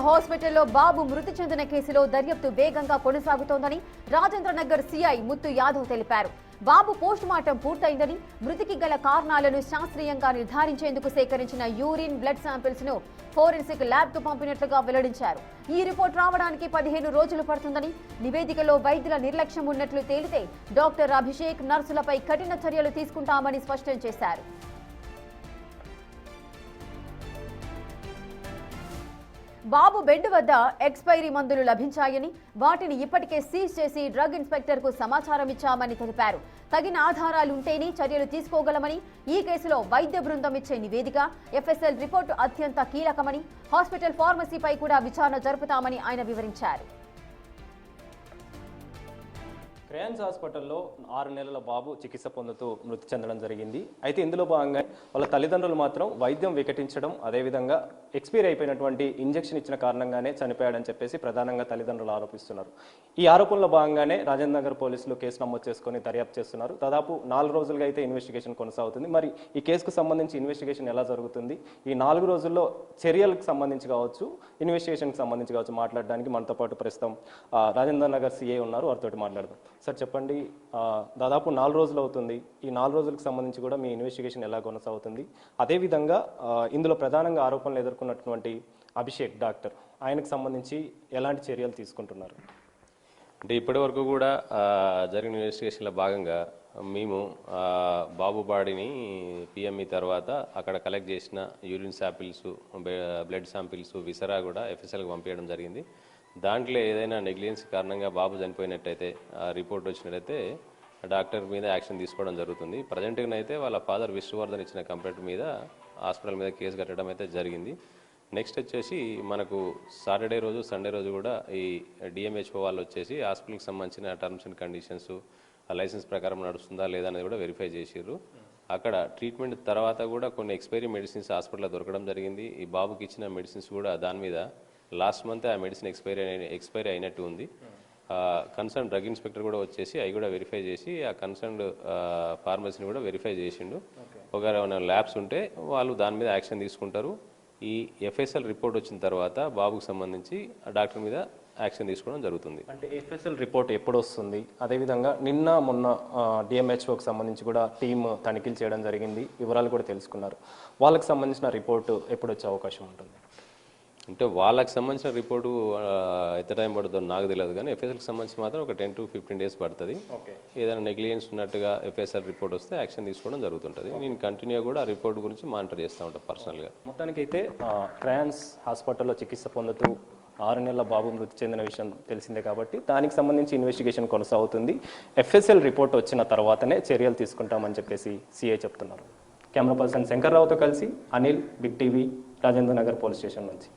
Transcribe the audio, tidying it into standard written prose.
హాస్పిటల్లో బాబు మృతి చెందిన కేసులో దర్యాప్తు వేగంగా కొనసాగుతోందని రాజేంద్రనగర్ సీఐ ముత్తు యాదవ్ తెలిపారు. బాబు పోస్ట్ మార్టం పూర్తయిందని, మృతికి గల కారణాలను శాస్త్రీయంగా నిర్ధారించేందుకు సేకరించిన యూరిన్, బ్లడ్ శాంపిల్స్ ను ఫోరెన్సిక్ ల్యాబ్ కు పంపినట్లుగా వెల్లడించారు. ఈ రిపోర్ట్ రావడానికి 15 రోజులు పడుతుందని, నివేదికలో వైద్యుల నిర్లక్ష్యం ఉన్నట్లు తేలితే డాక్టర్ అభిషేక్, నర్సులపై కఠిన చర్యలు తీసుకుంటామని స్పష్టం చేశారు. బాబు బెడ్ వద్ద ఎక్స్పైరీ మందులు లభించాయని, వాటిని ఇప్పటికే సీజ్ చేసి డ్రగ్ ఇన్స్పెక్టర్ కు సమాచారం ఇచ్చామని తెలిపారు. తగిన ఆధారాలుంటేనే చర్యలు తీసుకోగలమని, ఈ కేసులో వైద్య బృందం ఇచ్చే నివేదిక, ఎఫ్ఎస్ఎల్ రిపోర్టు అత్యంత కీలకమని, హాస్పిటల్ ఫార్మసీపై కూడా విచారణ జరుపుతామని ఆయన వివరించారు. క్రయాన్స్ హాస్పిటల్లో 6 నెలల బాబు చికిత్స పొందుతూ మృతి చెందడం జరిగింది. అయితే ఇందులో భాగంగా వాళ్ళ తల్లిదండ్రులు మాత్రం వైద్యం వికటించడం, అదేవిధంగా ఎక్స్పైర్ అయిపోయినటువంటి ఇంజెక్షన్ ఇచ్చిన కారణంగానే చనిపోయాడని చెప్పేసి ప్రధానంగా తల్లిదండ్రులు ఆరోపిస్తున్నారు. ఈ ఆరోపణలో భాగంగానే రాజేంద్ర నగర్ పోలీసులు కేసు నమోదు చేసుకుని దర్యాప్తు చేస్తున్నారు. దాదాపు 4 రోజులుగా అయితే ఇన్వెస్టిగేషన్ కొనసాగుతుంది. మరి ఈ కేసుకు సంబంధించి ఇన్వెస్టిగేషన్ ఎలా జరుగుతుంది, ఈ 4 రోజుల్లో చర్యలకు సంబంధించి కావచ్చు, ఇన్వెస్టిగేషన్కి సంబంధించి కావచ్చు మాట్లాడడానికి మనతో పాటు ప్రస్తుతం రాజేంద్ర నగర్ సిఐ ఉన్నారు. వారితో మాట్లాడదాం. సార్ చెప్పండి, దాదాపు 4 రోజులు అవుతుంది. ఈ 4 రోజులకు సంబంధించి కూడా మీ ఇన్వెస్టిగేషన్ ఎలా కొనసాగుతుంది? అదేవిధంగా ఇందులో ప్రధానంగా ఆరోపణలు ఎదుర్కొన్నటువంటి అభిషేక్ డాక్టర్, ఆయనకు సంబంధించి ఎలాంటి చర్యలు తీసుకుంటున్నారు? అంటే ఇప్పటి వరకు కూడా జరిగిన ఇన్వెస్టిగేషన్లో భాగంగా మేము బాబు బాడీని పిఎంఈ తర్వాత అక్కడ కలెక్ట్ చేసిన యూరిన్ శాంపిల్స్, బ్లడ్ శాంపిల్స్, విసరా కూడా ఎఫ్ఎస్ఎల్కి పంపించడం జరిగింది. దాంట్లో ఏదైనా నెగ్లిజెన్స్ కారణంగా బాబు చనిపోయినట్టయితే రిపోర్ట్ వచ్చినట్టయితే డాక్టర్ మీద యాక్షన్ తీసుకోవడం జరుగుతుంది. ప్రజెంట్గా అయితే వాళ్ళ ఫాదర్ విష్ణువర్ధన్ ఇచ్చిన కంప్లైంట్ మీద హాస్పిటల్ మీద కేసు కట్టడం అయితే జరిగింది. నెక్స్ట్ వచ్చేసి మనకు సాటర్డే రోజు, సండే రోజు కూడా ఈ డిఎంహెచ్ఓ వాళ్ళు వచ్చేసి హాస్పిటల్కి సంబంధించిన టర్మ్స్ అండ్ కండిషన్స్, లైసెన్స్ ప్రకారం నడుస్తుందా లేదా అనేది కూడా వెరిఫై చేసిర్రు. అక్కడ ట్రీట్మెంట్ తర్వాత కూడా కొన్ని ఎక్స్పైరీ మెడిసిన్స్ హాస్పిటల్లో దొరకడం జరిగింది. ఈ బాబుకి ఇచ్చిన మెడిసిన్స్ కూడా దాని మీద లాస్ట్ మంత్ ఆ మెడిసిన్ ఎక్స్పైరీ అయినట్టు ఉంది. కన్సర్న్ డ్రగ్ ఇన్స్పెక్టర్ కూడా వచ్చేసి అవి కూడా వెరిఫై చేసి ఆ కన్సర్న్డ్ ఫార్మసీని కూడా వెరిఫై చేసిండు. ఒకవేళ ల్యాబ్స్ ఉంటే వాళ్ళు దాని మీద యాక్షన్ తీసుకుంటారు. ఈ ఎఫ్ఎస్ఎల్ రిపోర్ట్ వచ్చిన తర్వాత బాబుకు సంబంధించి ఆ డాక్టర్ మీద యాక్షన్ తీసుకోవడం జరుగుతుంది. అంటే ఎఫ్ఎస్ఎల్ రిపోర్ట్ ఎప్పుడు వస్తుంది? అదేవిధంగా మొన్న డిఎంహెచ్ఓకి సంబంధించి కూడా టీమ్ తనిఖీలు చేయడం జరిగింది, వివరాలు కూడా తెలుసుకున్నారు. వాళ్ళకి సంబంధించిన రిపోర్టు ఎప్పుడు వచ్చే అవకాశం ఉంటుంది? అంటే వాళ్ళకి సంబంధించిన రిపోర్టు ఎంత టైం పడుతుందో నాకు తెలియదు, కానీ ఎఫ్ఎస్ఎల్కి సంబంధించి మాత్రం ఒక 10 to 15 days పడుతుంది. ఏదైనా నెగ్లిజెన్స్ ఉన్నట్టుగా ఎఫ్ఎస్ఎల్ రిపోర్ట్ వస్తే యాక్షన్ తీసుకోవడం జరుగుతుంటుంది. నేను కంటిన్యూ కూడా ఆ రిపోర్ట్ గురించి మానిటర్ చేస్తూ ఉంటాను పర్సనల్గా. మొత్తానికైతే క్రయాన్స్ హాస్పిటల్లో చికిత్స పొందుతూ 6 నెలల బాబు మృతి చెందిన విషయం తెలిసిందే కాబట్టి దానికి సంబంధించి ఇన్వెస్టిగేషన్ కొనసాగుతుంది. ఎఫ్ఎస్ఎల్ రిపోర్ట్ వచ్చిన తర్వాతనే చర్యలు తీసుకుంటామని చెప్పేసి సిఐ చెప్తున్నారు. కెమెరా పర్సన్ శంకర్రావుతో కలిసి Anil, big TV, Rajendra Nagar police station నుంచి.